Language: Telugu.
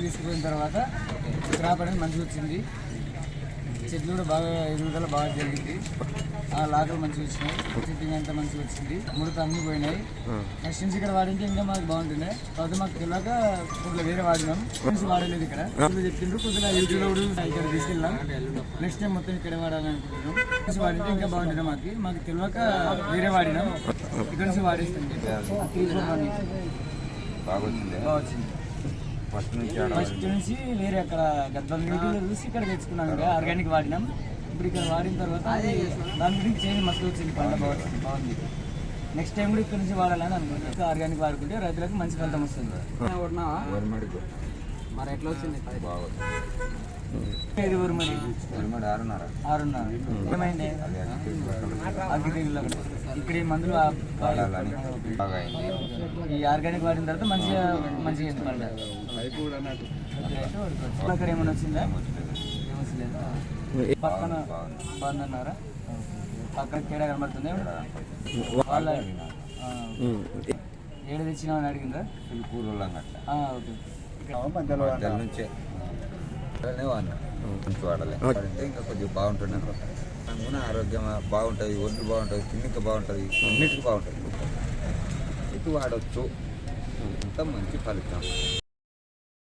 తీసుకుపోయిన తర్వాత క్రాప్ అనేది మంచిగా వచ్చింది. చెట్లు కూడా బాగా ఎదుగుదల బాగా జరిగింది. ఆ లాకలు మంచిగా వచ్చినాయి. చెట్టింగ్ అంతా మంచిగా వచ్చింది. ముడత అన్నీ పోయినాయి. నెక్స్ట్ నుంచి ఇక్కడ వాడింటే ఇంకా మాకు బాగుంటుండే. తర్వాత మాకు తెలియక కొద్దిగా వేరే వాడినాం. కొంచెం వాడలేదు ఇక్కడ చెప్పిండ్రు. కొద్దిగా యూట్యూబ్లో ఇక్కడ తీసుకెళ్ళాం. నెక్స్ట్ టైం మొత్తం ఇక్కడ వాడాలని అనుకుంటున్నాం. కొంచెం వాడింటే ఇంకా బాగుంటుండే. మాకు తెలియక వేరే వాడినాం. ఇక్కడ నుంచి వాడేస్తాం. బాగా వచ్చింది. ఫస్ట్ నుంచి వేరే అక్కడ యూట్యూబ్లో చూసి ఇక్కడ తెచ్చుకున్నాం. ఇంకా ఆర్గానిక్ వాడినాం. ఇప్పుడు ఇక్కడ వాడిన తర్వాత దాని గురించి చేంజ్ మస్తు వచ్చింది. పంట బాగుంది. నెక్స్ట్ టైం కూడా ఇక్కడ నుంచి వాడాలని అనుకుంటున్నాం. ఆర్గానిక్ వాడుకుంటే రైతులకు మంచి ఫలితం వస్తుంది. మరి ఎట్లా వచ్చింది? మరి 6.5 ఏమైంది? ఇక్కడ ఈ మందులు ఈ ఆర్గానిక్ వాడిన తర్వాత మంచిగా పంట అక్కడ ఏమైనా వచ్చిందా? పక్కన బాగుందన్నారా? పక్కన తేడా కనబడుతుంది. వాళ్ళ ఏడు తెచ్చినా అని అడిగిందా? నుంచే వాడాలి. ఇంకా కొద్దిగా బాగుంటుంది అనమాట. ఆరోగ్యం బాగుంటుంది, ఒంట్లు బాగుంటుంది, తిన్నిక బాగుంటుంది, అన్నిటికీ బాగుంటుంది. ఇది వాడవచ్చు. అంత మంచి ఫలితం.